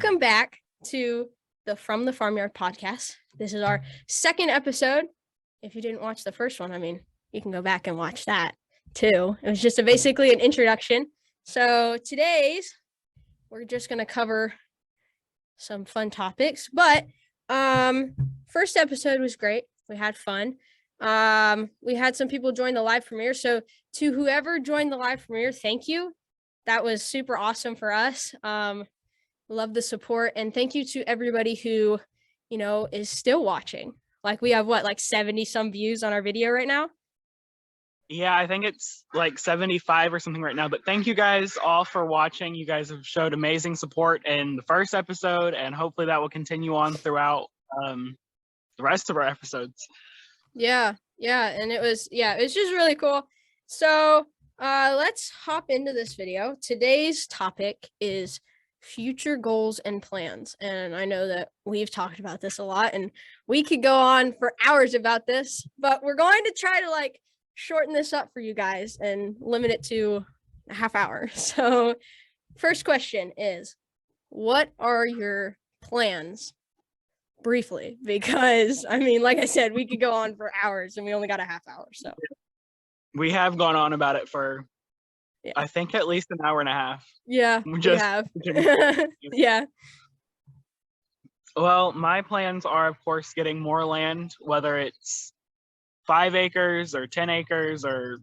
Welcome back to the From the Farmyard podcast. This is our second episode. If you didn't watch the first one, you can go back and watch that too. It was just basically an introduction. So today's, we're just going to cover some fun topics, but first episode was great. We had fun. We had some people join the live premiere. So to whoever joined the live premiere, thank you. That was super awesome for us. Love the support, and thank you to everybody who, is still watching. Like we have 70 some views on our video right now. Yeah, I think it's like 75 or something right now, but thank you guys all for watching. You guys have showed amazing support in the first episode, and hopefully that will continue on throughout the rest of our episodes. Yeah, and it was just really cool. So let's hop into this video. Today's topic is future goals and plans, and I know that we've talked about this a lot, and we could go on for hours about this, but we're going to try to shorten this up for you guys and limit it to a half hour. So first question is, what are your plans? Briefly, because like I said, we could go on for hours and we only got a half hour. So we have gone on about it for I think at least an hour and a half. Yeah, we have. Yeah. Well, my plans are, of course, getting more land, whether it's 5 acres or 10 acres or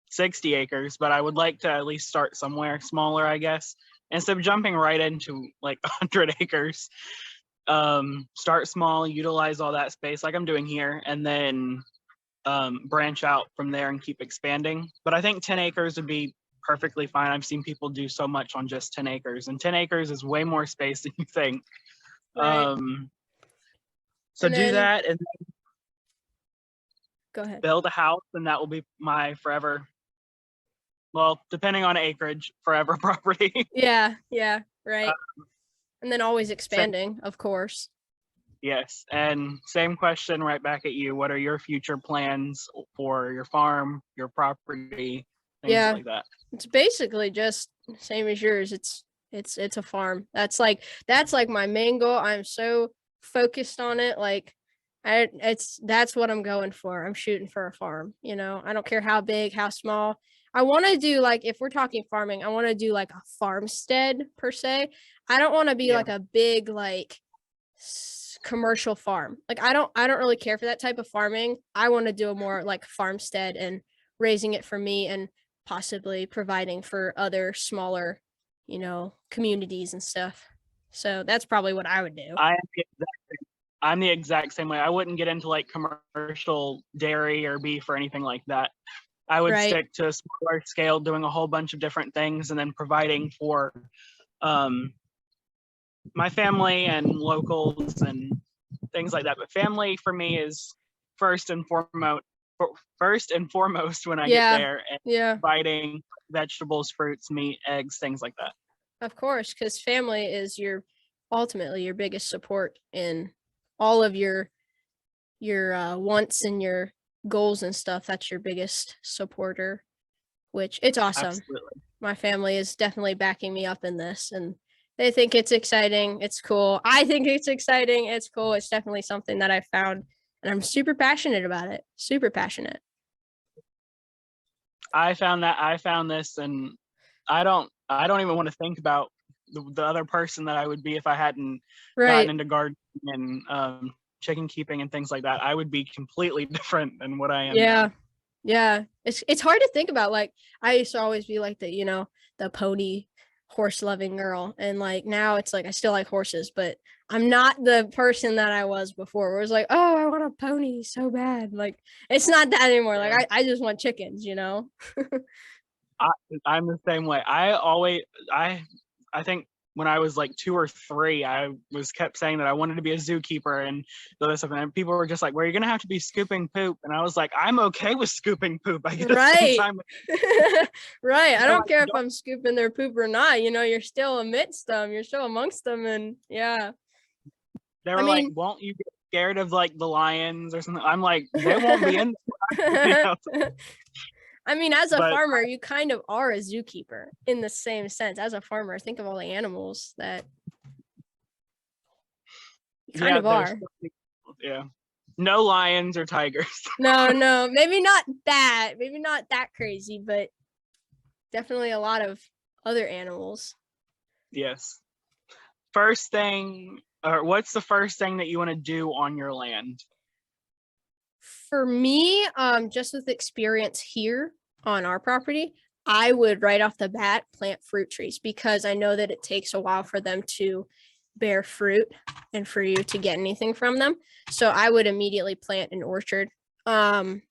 60 acres, but I would like to at least start somewhere smaller, I guess, instead of jumping right into 100 acres. Start small, utilize all that space like I'm doing here, and then branch out from there and keep expanding. But I think 10 acres would be perfectly fine. I've seen people do so much on just 10 acres, and 10 acres is way more space than you think. Right. So do that and then go ahead. Build a house, and that will be my forever, well, depending on acreage, forever property. Yeah, right. And then always expanding, of course. Yes, and same question right back at you. What are your future plans for your farm, your property, things like that? It's basically just same as yours. It's a farm. That's my main goal. I'm so focused on it. That's what I'm going for. I'm shooting for a farm. I don't care how big, how small. I want to do if we're talking farming, I want to do a farmstead per se. I don't want to be a big commercial farm. I don't really care for that type of farming. I want to do a more farmstead and raising it for me and possibly providing for other smaller, communities and stuff. So that's probably what I would do. I'm the exact same way. I wouldn't get into commercial dairy or beef or anything like that. I would stick to a smaller scale, doing a whole bunch of different things and then providing for my family and locals and things like that. But family for me is first and foremost when I get there, and providing vegetables, fruits, meat, eggs, things like that. Of course, because family is ultimately your biggest support in all of your wants and your goals and stuff. That's your biggest supporter, which it's awesome. Absolutely. My family is definitely backing me up in this, and they think it's exciting. It's cool. I think it's exciting. It's cool. It's definitely something that I found, and I'm super passionate about it. Super passionate. I found this, and I don't even want to think about the other person that I would be if I hadn't gotten into gardening and chicken keeping and things like that. I would be completely different than what I am now. Yeah. It's hard to think about. I used to always be the pony horse loving girl, and now it's I still like horses, but I'm not the person that I was before, where it was oh, I want a pony so bad. It's not that anymore. I just want chickens, I'm the same way. I think when I was 2 or 3, I was kept saying that I wanted to be a zookeeper and all this stuff, and people were just well, you're gonna have to be scooping poop, and I was I'm okay with scooping poop. I get time. Right. I don't care if I'm scooping their poop or not. You're still amidst them. You're still amongst them, and yeah. They were won't you get scared of the lions or something? I'm they won't be in. As a farmer, you kind of are a zookeeper in the same sense. As a farmer, think of all the animals that You kind of there's are. yeah. No lions or tigers. No, maybe not that. Maybe not that crazy, but definitely a lot of other animals. Yes. First thing, or what's the first thing that you want to do on your land? For me, just with experience here on our property, I would right off the bat plant fruit trees because I know that it takes a while for them to bear fruit and for you to get anything from them. So I would immediately plant an orchard. And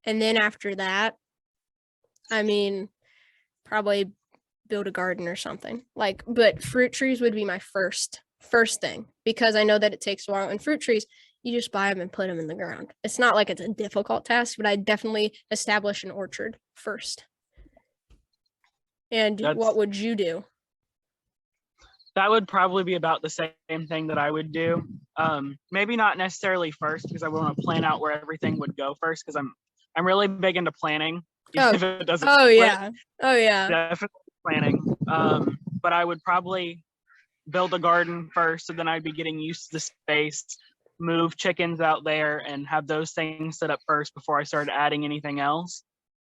then after that, I mean, probably build a garden or something. Like, but fruit trees would be my first thing because I know that it takes a while. And fruit trees, you just buy them and put them in the ground. It's not like it's a difficult task, but I definitely establish an orchard first. And what would you do? That would probably be about the same thing that I would do. Maybe not necessarily first because I want to plan out where everything would go first because I'm really big into planning. Even if it doesn't. Oh yeah. Oh yeah. Definitely planning. But I would probably build a garden first, so then I'd be getting used to the space, move chickens out there, and have those things set up first before I started adding anything else.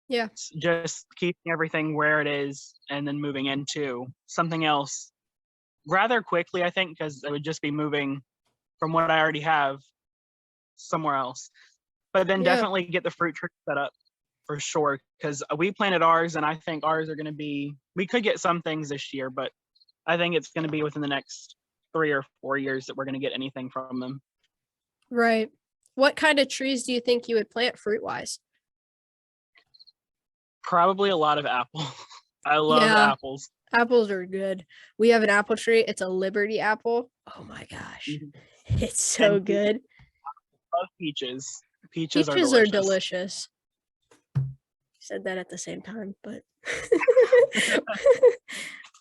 Yeah. Just keeping everything where it is and then moving into something else rather quickly, I think, because I would just be moving from what I already have somewhere else. But then definitely get the fruit tree set up for sure, because we planted ours and I think ours are going to be, we could get some things this year, but I think it's going to be within the next 3 or 4 years that we're going to get anything from them. Right. What kind of trees do you think you would plant fruit wise? Probably a lot of apple. I love apples. Apples are good. We have an apple tree. It's a Liberty apple. Oh my gosh. It's so good. I love peaches. Peaches are delicious. Said that at the same time, but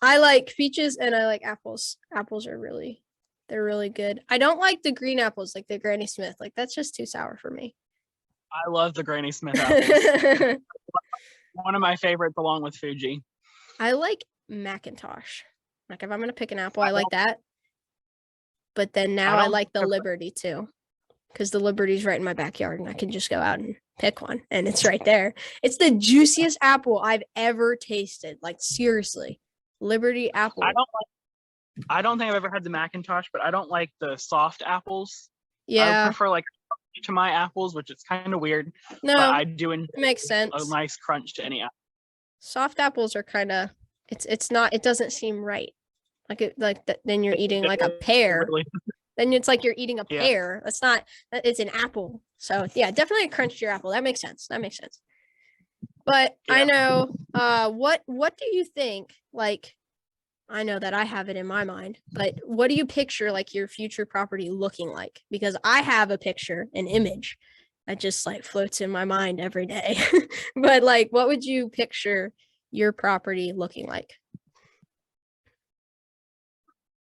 I like peaches and I like apples. Apples are they're really good. I don't like the green apples, like the Granny Smith. Like that's just too sour for me. I love the Granny Smith apples. One of my favorites along with Fuji. I like Macintosh. Like if I'm gonna pick an apple, I like that. But then now I like the Liberty too, because the Liberty's right in my backyard and I can just go out and pick one and it's right there. It's the juiciest apple I've ever tasted. Like seriously, Liberty apple. I don't think I've ever had the Macintosh, but I don't like the soft apples. Yeah. I prefer like to my apples, which is kind of weird. No, but I do enjoy makes sense. A nice crunch to any apple. Soft apples are kind of it's not, it doesn't seem right. Then you're eating like a pear. Then it's like you're eating a pear. That's not, it's an apple. So yeah, definitely a crunchier apple. That makes sense. But I know, what do you think? Like, I know that I have it in my mind, but what do you picture like your future property looking like? Because I have a picture, an image that just like floats in my mind every day. But like, what would you picture your property looking like?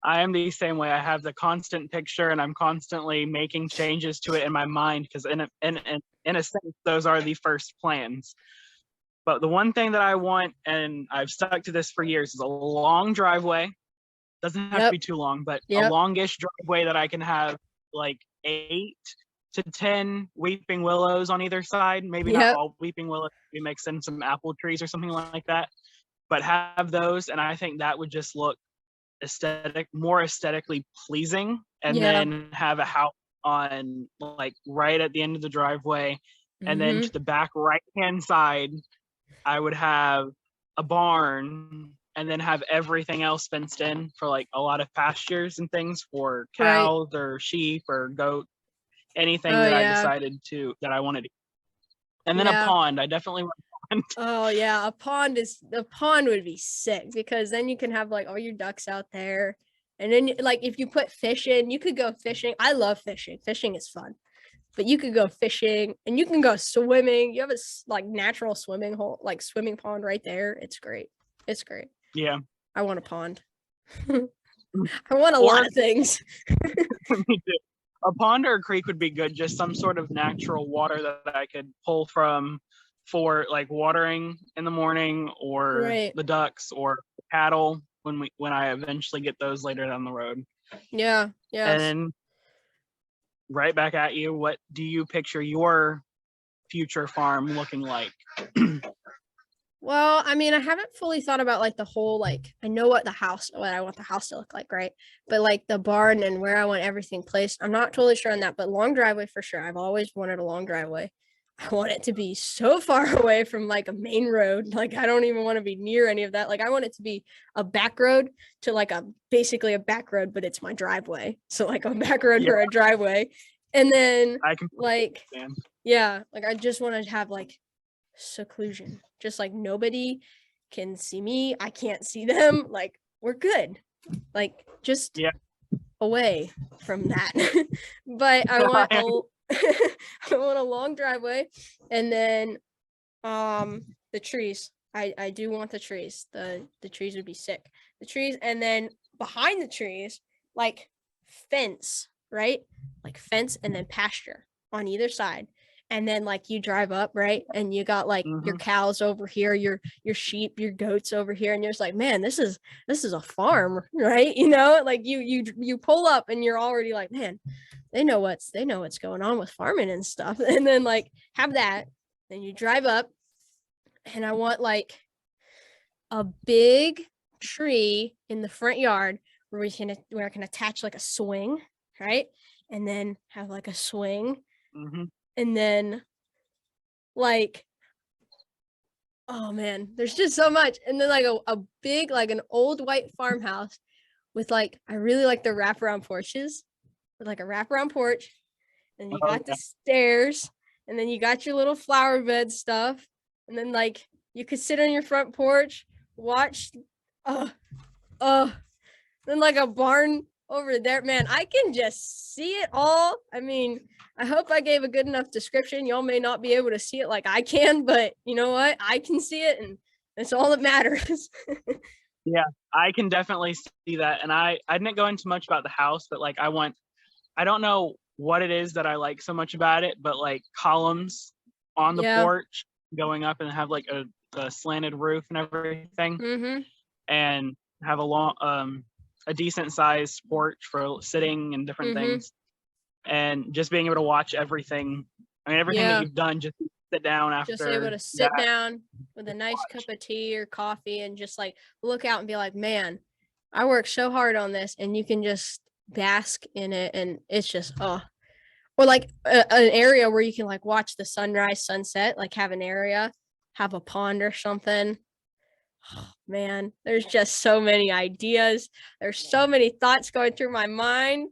I am the same way. I have the constant picture and I'm constantly making changes to it in my mind because in a sense, those are the first plans. But the one thing that I want, and I've stuck to this for years, is a long driveway. Doesn't have to be too long, but a longish driveway that I can have like 8 to 10 weeping willows on either side. Maybe not all weeping willows. We mix in some apple trees or something like that. But have those, and I think that would just look more aesthetically pleasing. And then have a house on like right at the end of the driveway, and then to the back right hand side, I would have a barn and then have everything else fenced in for like a lot of pastures and things for cows or sheep or goat, anything that I decided that I wanted to. And then a pond. I definitely want a pond. Oh yeah, a pond would be sick because then you can have like all your ducks out there. And then like if you put fish in, you could go fishing. I love fishing. Fishing is fun. But you could go fishing and you can go swimming. You have a like natural swimming hole, like swimming pond right there. It's great. Yeah. I want a pond. I want a lot of things. Me too. A pond or a creek would be good. Just some sort of natural water that I could pull from for like watering in the morning or the ducks or cattle when I eventually get those later down the road. Yeah. And right back at you. What do you picture your future farm looking like? Well, I mean, I haven't fully thought about like the whole like I know what I want the house to look like, right? But like the barn and where I want everything placed, I'm not totally sure on that, but long driveway for sure. I've always wanted a long driveway. I want it to be so far away from like a main road. Like I don't even want to be near any of that. Like I want it to be a back road to like a basically a back road, but it's my driveway. So like a back road Yeah. for a driveway. And then I can like understand. yeah, like I just want to have like seclusion. Just like nobody can see me. I can't see them. Like we're good. Like just Yeah. away from that. But I want I want a long driveway and then the trees. I do want the trees. The trees would be sick. The trees and then behind the trees like fence, right? Like fence and then pasture on either side. And then like you drive up, right? And you got like your Mhm. cows over here, your sheep, your goats over here, and you're just like, man, this is a farm, right? You know, like you pull up and you're already like, man, they know what's going on with farming and stuff. And then like have that, then you drive up, and I want like a big tree in the front yard where I can attach like a swing, right? And then have like a swing, Mhm. and then like oh man, there's just so much. And then like a big like an old white farmhouse with like I really like the wraparound porches with like a wraparound porch, and you Oh, got yeah. the stairs, and then you got your little flower bed stuff, and then like you could sit on your front porch, watch uh then like a barn over there. Man, I can just see it all. I mean, I hope I gave a good enough description. Y'all may not be able to see it like I can, but you know what? I can see it, and that's all that matters. Yeah, I can definitely see that. And I didn't go into much about the house, but like I don't know what it is that I like so much about it, but like columns on the Yeah. porch going up and have like a slanted roof and everything, Mm-hmm. and have a decent sized porch for sitting and different Mm-hmm. things, and just being able to watch everything. I mean, everything that Yeah. you've done, just sit down Just able after to sit that. down with a nice cup of tea or coffee and just like look out and be like, man, I worked so hard on this, and you can just bask in it, and it's just or like an area where you can like watch the sunrise, sunset, like have an area, have a pond or something. Oh, man, there's just so many ideas. There's so many thoughts going through my mind.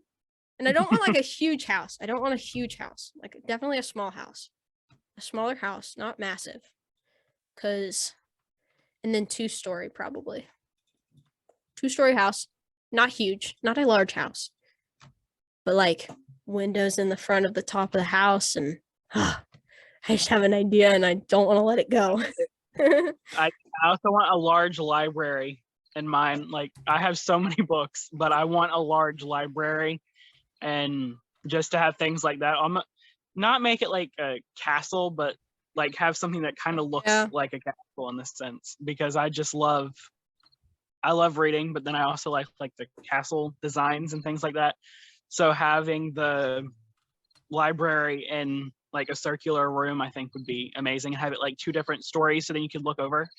And I don't want like a huge house. I don't want a huge house. Like definitely a small house. A smaller house, not massive. Cause and then 2-story probably. 2-story house, not huge, not a large house. But like windows in the front of the top of the house, and I just have an idea and I don't want to let it go. I also want a large library in mine. Like I have so many books, but I want a large library, and just to have things like that. I'm not make it like a castle, but like have something that kind of looks Yeah. like a castle in this sense, because I love reading, but then I also like the castle designs and things like that. So having the library in like a circular room, I think would be amazing. Have it like 2 different stories so then you could look over.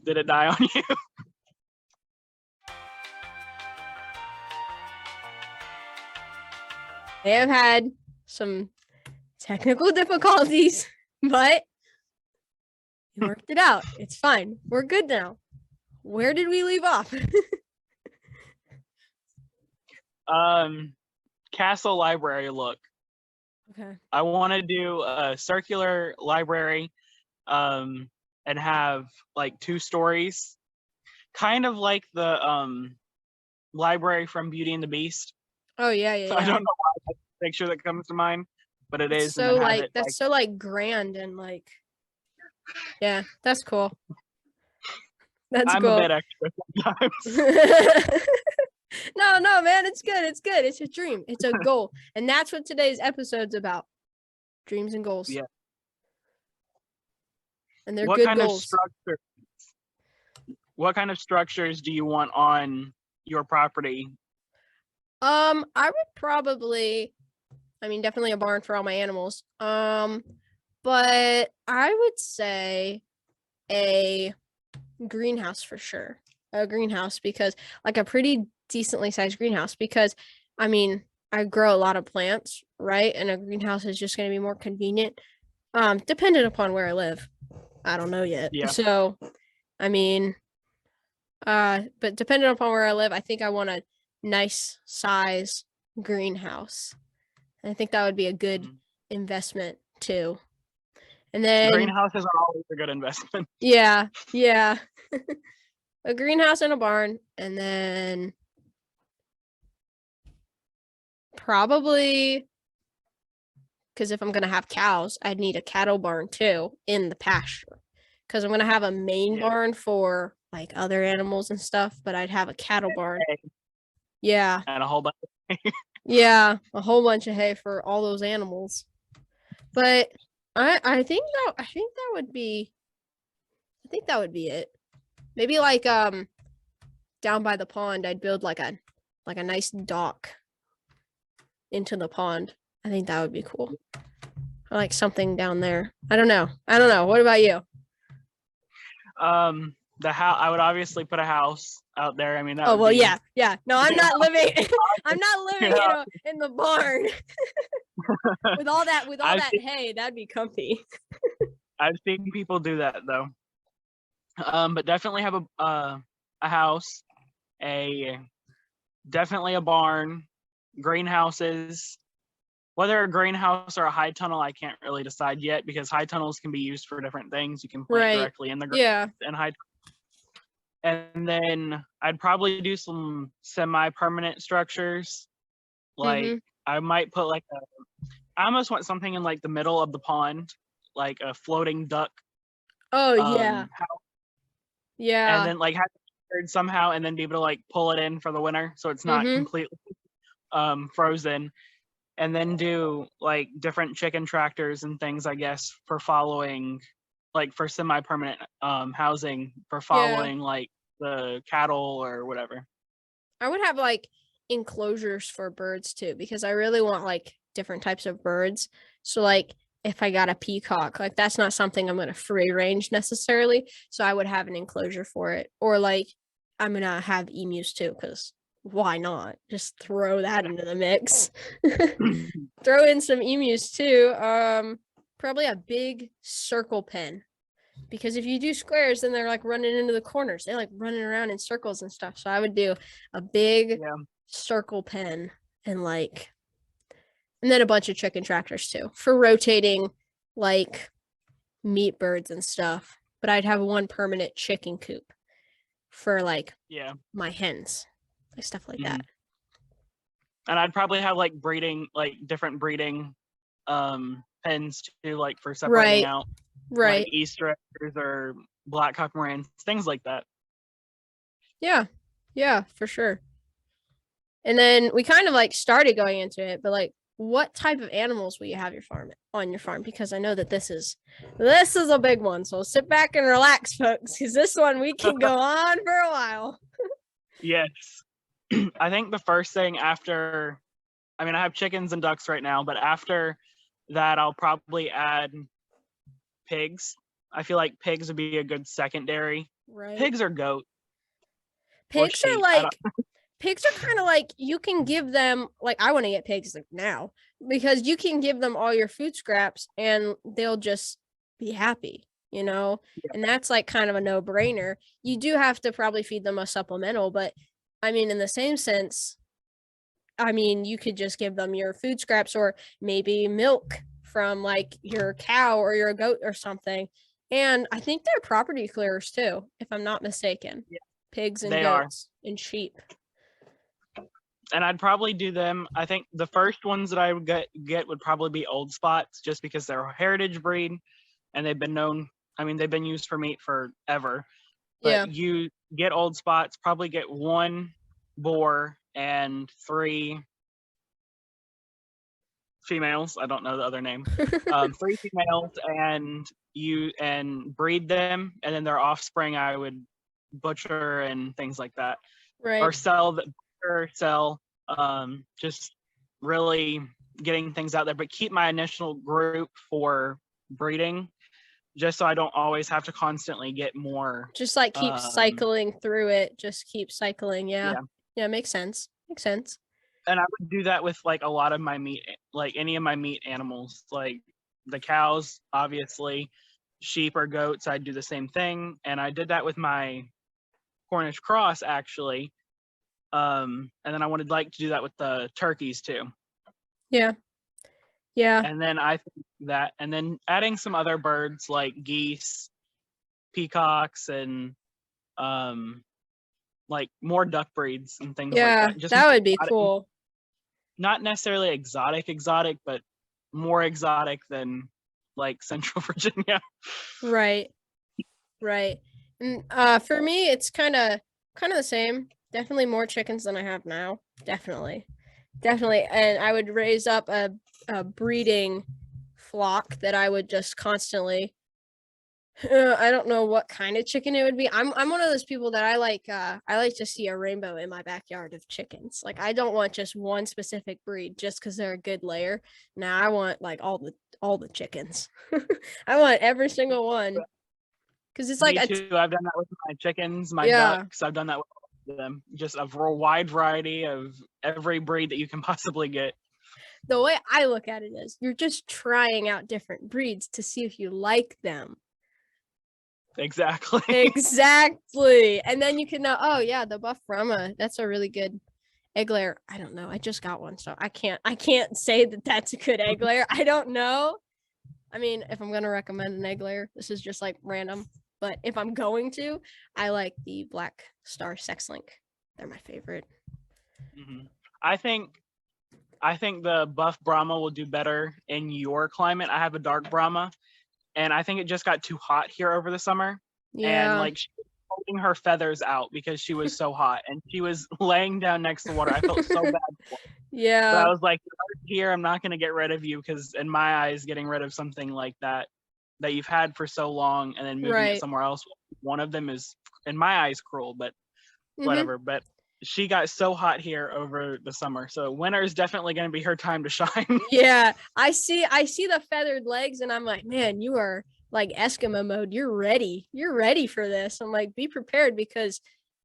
Did it die on you? They have had some technical difficulties, but we worked it out. It's fine. We're good now. Where did we leave off? Castle library look. Okay. I want to do a circular library, and have like 2 stories, kind of like the library from Beauty and the Beast. Oh yeah, yeah, So I yeah. don't know why that's the picture that comes to mind, but it It's is, and so then have like it that's like so like grand and like yeah, that's cool. That's I'm a cool. bit extra sometimes. No, man, it's good. It's good. It's a dream. It's a goal. And that's what today's episode's about. Dreams and goals. Yeah. And they're What good kind of goals. structure? What kind of structures do you want on your property? I would probably, I mean, definitely a barn for all my animals. But I would say a greenhouse for sure. A greenhouse because like a pretty decently sized greenhouse because I mean, I grow a lot of plants, right? And a greenhouse is just going to be more convenient. Dependent upon where I live. I don't know yet. Yeah. So, I mean, but depending upon where I live, I think I want a nice size greenhouse. I think that would be a good investment too. And then Greenhouses are always a good investment. yeah, a greenhouse and a barn, and then probably because if I'm gonna have cows, I'd need a cattle barn too in the pasture. Because I'm gonna have a main Yeah. barn for like other animals and stuff, but I'd have a cattle barn. Hay Yeah, and a whole bunch. yeah, a whole bunch of hay for all those animals. But I think that would be it. Maybe like down by the pond, I'd build like a nice dock into the pond. I think that would be cool. I like something down there. I don't know. What about you? The house. I would obviously put a house out there. I mean, that Oh would well, be, yeah. No, I'm not living. I'm not living Yeah. in the barn with all that I've seen- hay. That'd be comfy. I've seen people do that though. But definitely have a house, definitely a barn, greenhouses. Whether a greenhouse or a high tunnel, I can't really decide yet because high tunnels can be used for different things. You can plant Right. directly in the ground Yeah. and high. And then I'd probably do some semi-permanent structures. Like I might put like I almost want something in like the middle of the pond, like a floating duck. Oh yeah. house, Yeah. and then like have it somehow, and then be able to like pull it in for the winter, so it's not completely frozen. And then do like different chicken tractors and things, I guess, for following, like for semi-permanent housing for following like the cattle or whatever. I would have like enclosures for birds too because I really want like different types of birds. So like if I got a peacock, like that's not something I'm gonna free range necessarily. So I would have an enclosure for it. Or like I'm gonna have emus too, because why not? Just throw that into the mix. Throw in some emus too. Probably a big circle pen. Because if you do squares, then they're like running into the corners. They're like running around in circles and stuff. So I would do a big circle pen and then a bunch of chicken tractors too for rotating like meat birds and stuff. But I'd have one permanent chicken coop for like my hens, like stuff like that. And I'd probably have like breeding, like different breeding pens too, like for separating out like Easter eggs or black cormorants, things like that. Yeah, for sure. And then we kind of like started going into it, but like what type of animals will you have on your farm? Because I know that this is a big one. So sit back and relax, folks, because this one we can go on for a while. Yes. I think the first thing after, I mean, I have chickens and ducks right now, but after that, I'll probably add pigs. I feel like pigs would be a good secondary. Right. Pigs or goat. Pigs are like pigs are kind of like you can give them like I want to get pigs now because you can give them all your food scraps and they'll just be happy, you know? Yeah. And that's like kind of a no-brainer. You do have to probably feed them a supplemental, but I mean in the same sense, I mean you could just give them your food scraps or maybe milk from like your cow or your goat or something. And I think they're property clearers too, if I'm not mistaken. Yeah. Pigs and goats and sheep. And I'd probably do them. I think the first ones that I would get would probably be old spots, just because they're a heritage breed and they've been known. I mean, they've been used for meat forever. But you get old spots, probably get 1 boar and 3 females. I don't know the other name. 3 females, and breed them, and then their offspring I would butcher and things like that. Right. Or sell Just really getting things out there, but keep my initial group for breeding, just so I don't always have to constantly get more. Just like keep cycling through it. Just keep cycling. Yeah. Yeah. Yeah, makes sense. Makes sense. And I would do that with like a lot of my meat, like any of my meat animals, like the cows, obviously, sheep or goats. I'd do the same thing. And I did that with my Cornish cross, actually. And then I would like to do that with the turkeys too. Yeah. Yeah. And then I think that, and then adding some other birds like geese, peacocks, and like more duck breeds and things Yeah, like that. Just that would be exotic- cool. Not necessarily exotic, but more exotic than like Central Virginia. Right. Right. And for me it's kind of the same. Definitely more chickens than I have now. Definitely. And I would raise up a breeding flock that I would just constantly I don't know what kind of chicken it would be. I'm one of those people that I like to see a rainbow in my backyard of chickens. Like I don't want just one specific breed just because they're a good layer. Now I want like all the chickens. I want every single one. Because it's like Me too. I've done that with my chickens, my Yeah. ducks. I've done that with them. Just a wide variety of every breed that you can possibly get. the way I look at it is you're just trying out different breeds to see if you like them. Exactly. Exactly. And then you can know, oh yeah, the buff Brahma, that's a really good egg layer. I don't know. I just got one, so I can't say that that's a good egg layer. I don't know. I mean, if I'm going to recommend an egg layer, this is just like random, but if I'm going to, I like the Black Star Sex Link. They're my favorite. Mhm. I think the buff Brahma will do better in your climate. I have a dark Brahma, and I think it just got too hot here over the summer. Yeah. And like she was holding her feathers out because she was so hot, and she was laying down next to water. I felt so bad for her. But Yeah. I was like, here, I'm not going to get rid of you, because in my eyes, getting rid of something like that you've had for so long and then moving Right. it somewhere else, one of them is, in my eyes, cruel, but Mhm. whatever. But she got so hot here over the summer, so winter is definitely going to be her time to shine. Yeah. I see the feathered legs and I'm like, man, you are like Eskimo mode. You're ready. You're ready for this. I'm like, be prepared because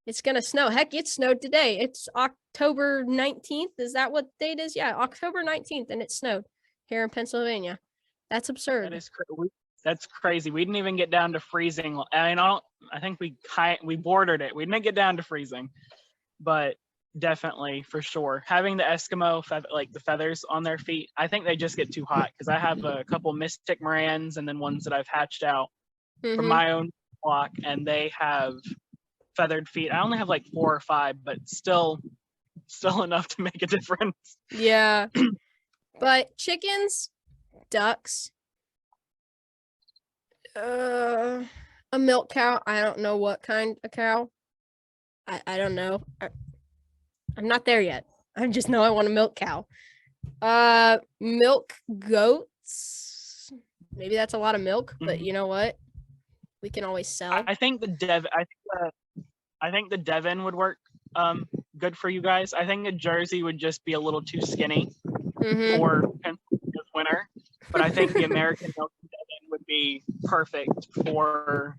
it's going to snow. Heck, it snowed today. It's October 19th. Is that what date is? Yeah, October 19th, and it snowed here in Pennsylvania. That's absurd. That's crazy. We didn't even get down to freezing. I mean, I think we bordered it. We didn't get down to freezing, but definitely for sure having the Eskimo like the feathers on their feet, I think they just get too hot, because I have a couple Mystic Morans and then ones that I've hatched out Mhm. from my own flock, and they have feathered feet. I only have like 4 or 5, but still enough to make a difference. Yeah. But chickens, ducks, a milk cow. I don't know what kind of cow. I don't know. I'm not there yet. I just know I want a milk cow. Milk goats. Maybe that's a lot of milk, but you know what? We can always sell. I think the Devon would work good for you guys. I think a Jersey would just be a little too skinny Mhm. for Pennsylvania's winter, but I think the American milk Devon would be perfect for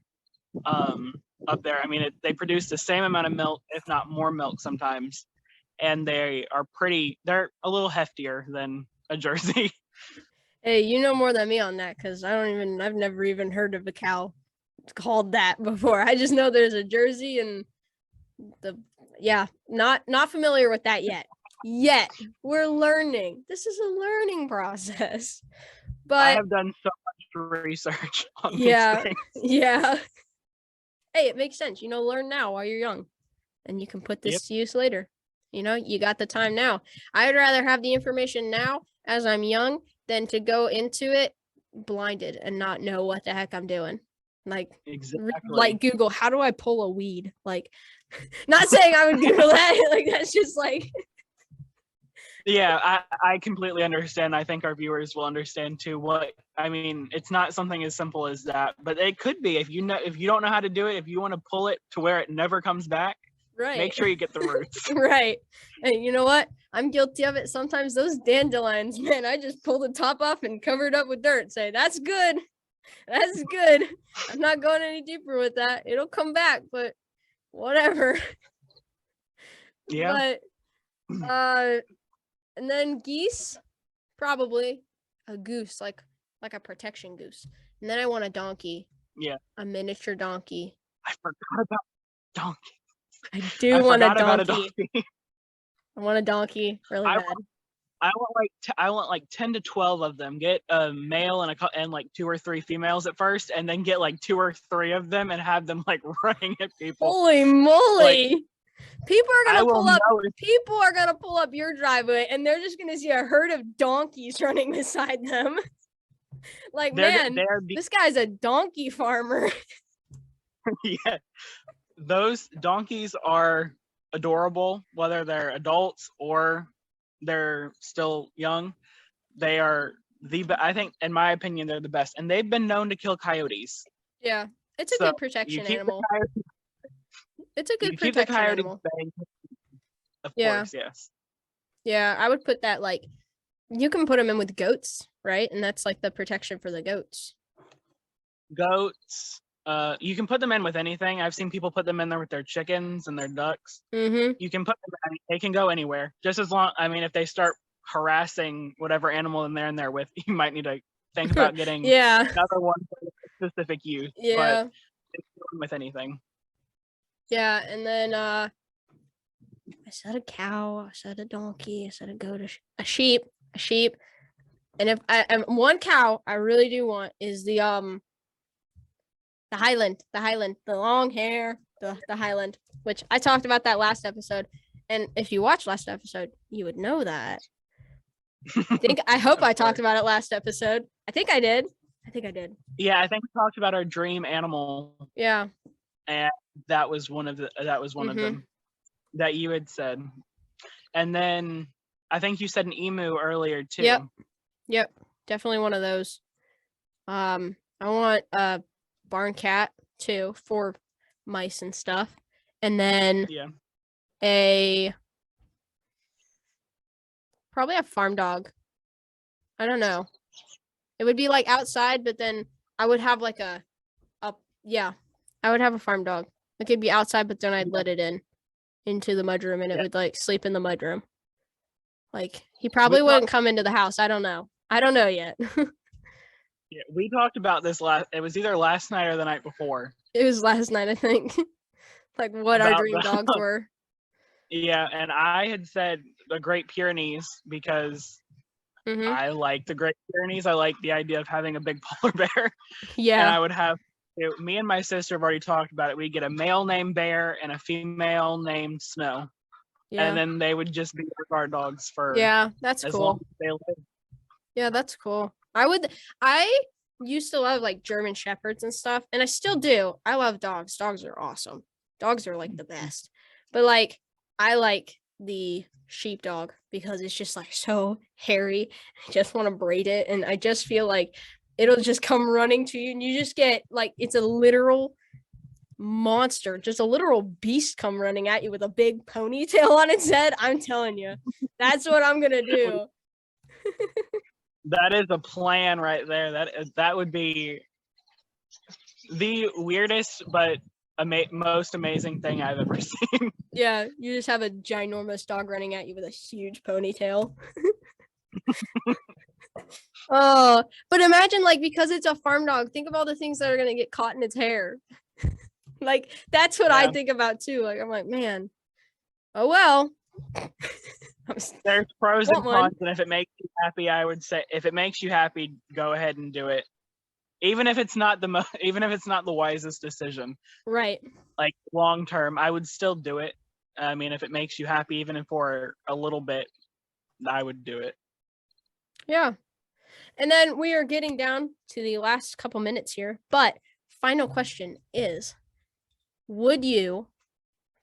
up there. I mean, they produce the same amount of milk, if not more milk sometimes, and they're a little heftier than a Jersey. Hey, you know more than me on that because I've never even heard of a cow called that before. I just know there's a Jersey and not familiar with that yet. We're learning. This is a learning process. But I have done so much research on Yeah. these things. yeah. Hey, it makes sense. Learn now while you're young and you can put this Yep. to use later. You got the time now. I would rather have the information now as I'm young than to go into it blinded and not know what the heck I'm doing. Like, Exactly. like Google, how do I pull a weed? Like, not saying I would Google that. Like, that's just like, Yeah, I completely understand. I think our viewers will understand too. It's not something as simple as that, but it could be if you don't know how to do it. If you want to pull it to where it never comes back, Right. Make sure you get the roots. Right. And you know what? I'm guilty of it. Sometimes those dandelions, man, I just pull the top off and cover it up with dirt. Say, that's good. That's good. I'm not going any deeper with that. It'll come back, but whatever. Yeah. But and then geese, probably a goose, like a protection goose. And then I want a donkey. Yeah. A miniature donkey. I forgot about donkey. I do want a donkey. I want a donkey really bad. I want like 10 to 12 of them. Get a male and like 2 or 3 females at first, and then get like 2 or 3 of them and have them like running at people. Holy moly! People are gonna pull up. People are gonna pull up your driveway, and they're just gonna see a herd of donkeys running beside them. Like, man, this guy's a donkey farmer. Yeah, those donkeys are adorable, whether they're adults or they're still young. They are I think, in my opinion, they're the best, and they've been known to kill coyotes. Yeah, it's a good protection animal. It's a good protection animal. Of course, yes. Yeah, I would put that, like, you can put them in with goats, right? And that's like the protection for the goats. Goats. You can put them in with anything. I've seen people put them in there with their chickens and their ducks. Mm-hmm. You can put them, they can go anywhere. Just as long, if they start harassing whatever animal in there with, you might need to think about getting another one for specific use. Yeah. But with anything. Yeah, and then I said a cow, I said a donkey, I said a goat, a sheep, and if one cow I really do want is the Highland, the long hair, the Highland, which I talked about that last episode, and if you watched last episode, you would know that. I hope I talked about it last episode. I think I did. Yeah, I think we talked about our dream animal. Yeah. And that was one of them that you had said. And then I think you said an emu earlier too. Yep. Definitely one of those. I want a barn cat too for mice and stuff. And then probably a farm dog. I don't know. It would be like outside, but then I would have like I would have a farm dog. It could be outside, but then I'd let it into the mudroom, and it would like sleep in the mudroom. Like, he probably wouldn't come into the house. I don't know yet. Yeah, we talked about this it was either last night or the night before. It was last night, I think. Like, what our dream dogs were. Yeah, and I had said the Great Pyrenees because I like the Great Pyrenees. I like the idea of having a big polar bear. Yeah. And I would have me and my sister have already talked about it. We get a male named Bear and a female named Snow. Yeah. And then they would just be our guard dogs for that's as cool. long as they live. Yeah, that's cool. I used to love like German Shepherds and stuff, and I still do. I love dogs. Dogs are awesome. Dogs are like the best. But like, I like the sheepdog because it's just like so hairy. I just want to braid it, and I just feel like it'll just come running to you, and you just get like, it's a literal monster, just a literal beast come running at you with a big ponytail on its head. I'm telling you, that's what I'm gonna do. That is a plan right there. That would be the weirdest but most amazing thing I've ever seen. Yeah, you just have a ginormous dog running at you with a huge ponytail. Oh, but imagine, like, because it's a farm dog, think of all the things that are gonna get caught in its hair. Like, that's what I think about too. Like, I'm like, man, oh well. There's pros and cons, and if it makes you happy, I would say if it makes you happy, go ahead and do it. Even if it's not the wisest decision. Right. Like, long term, I would still do it. I mean, if it makes you happy, even if for a little bit, I would do it. Yeah. And then we are getting down to the last couple minutes here, but final question is, would you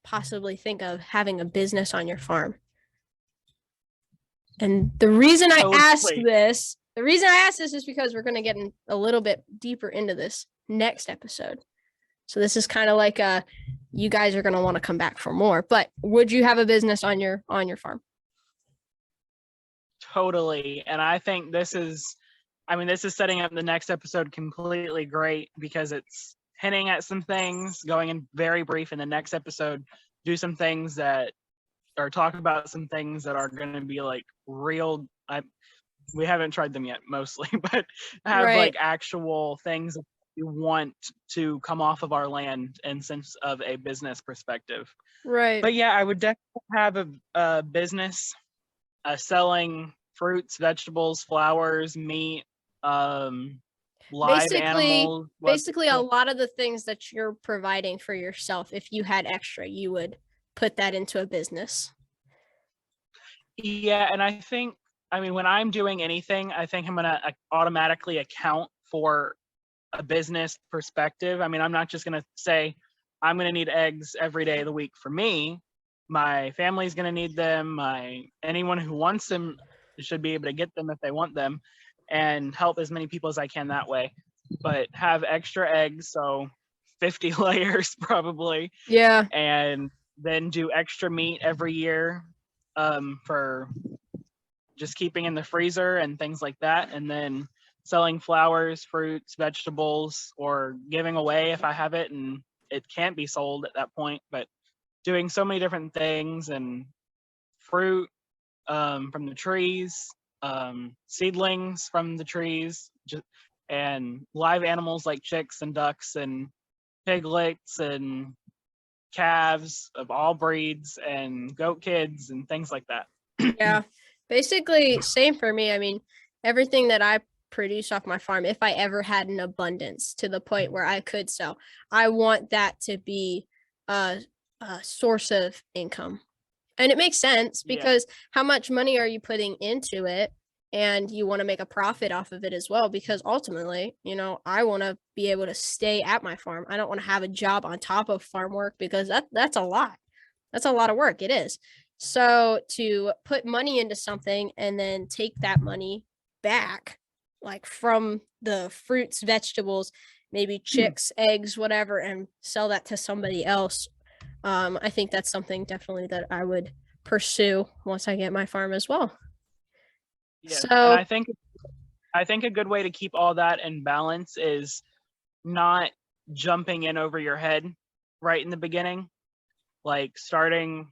possibly think of having a business on your farm? And the reason I ask this is because we're going to get a little bit deeper into this next episode. So this is kind of like you guys are going to want to come back for more. But would you have a business on your farm? Totally. And I think this is setting up the next episode completely great, because it's hinting at some things, going in very brief in the next episode, do some things that, or talk about some things that are going to be like real. We haven't tried them yet mostly, but have Right. like actual things that we want to come off of our land in sense of a business perspective. Right. But yeah, I would definitely have a business selling fruits, vegetables, flowers, meat, live animals. Basically a lot of the things that you're providing for yourself, if you had extra, you would put that into a business. Yeah, and I think, when I'm doing anything, I think I'm going to automatically account for a business perspective. I'm not just going to say, I'm going to need eggs every day of the week for me. My family's going to need them. Anyone who wants them should be able to get them if they want them, and help as many people as I can that way. But have extra eggs, so 50 layers probably. Yeah. And then do extra meat every year for just keeping in the freezer and things like that. And then selling flowers, fruits, vegetables, or giving away if I have it and it can't be sold at that point. But doing so many different things, and fruit from the trees, seedlings from the trees, and live animals like chicks and ducks and piglets and calves of all breeds and goat kids and things like that. Yeah. Basically, same for me. Everything that I produce off my farm, if I ever had an abundance to the point where I could sell, I want that to be a source of income. And it makes sense, because how much money are you putting into it? And you want to make a profit off of it as well, because ultimately, I want to be able to stay at my farm. I don't want to have a job on top of farm work, because that's a lot. That's a lot of work. It is. So to put money into something and then take that money back, like from the fruits, vegetables, maybe chicks, eggs, whatever, and sell that to somebody else. I think that's something definitely that I would pursue once I get my farm as well. Yeah. So and I think a good way to keep all that in balance is not jumping in over your head right in the beginning. Like starting,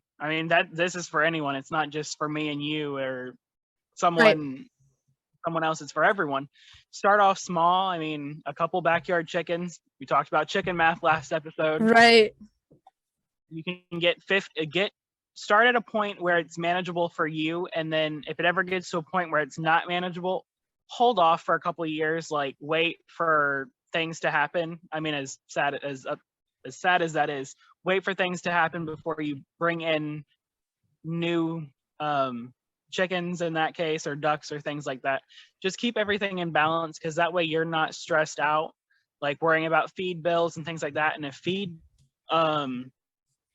this is for anyone. It's not just for me and you or someone else. It's for everyone. Start off small. A couple backyard chickens. We talked about chicken math last episode. Right. You can start at a point where it's manageable for you, and then if it ever gets to a point where it's not manageable, hold off for a couple of years. Like wait for things to happen. As sad as that is, wait for things to happen before you bring in new chickens in that case, or ducks or things like that. Just keep everything in balance, because that way you're not stressed out, like worrying about feed bills and things like that. And if feed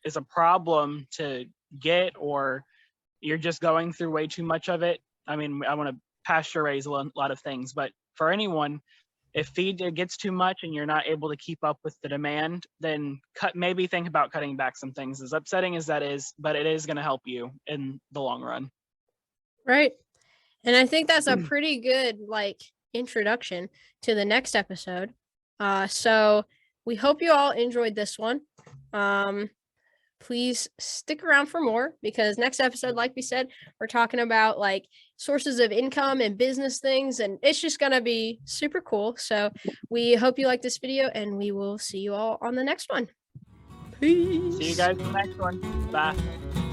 is a problem to get, or you're just going through way too much of it, I want to pasture raise a lot of things, but for anyone, if feed gets too much and you're not able to keep up with the demand, then maybe think about cutting back some things. As upsetting as that is, but it is going to help you in the long run. Right. And I think that's a pretty good introduction to the next episode. So we hope you all enjoyed this one. Please stick around for more, because next episode, like we said, we're talking about sources of income and business things, and it's just gonna be super cool. So we hope you like this video, and we will see you all on the next one. Peace. See you guys in the next one. Bye.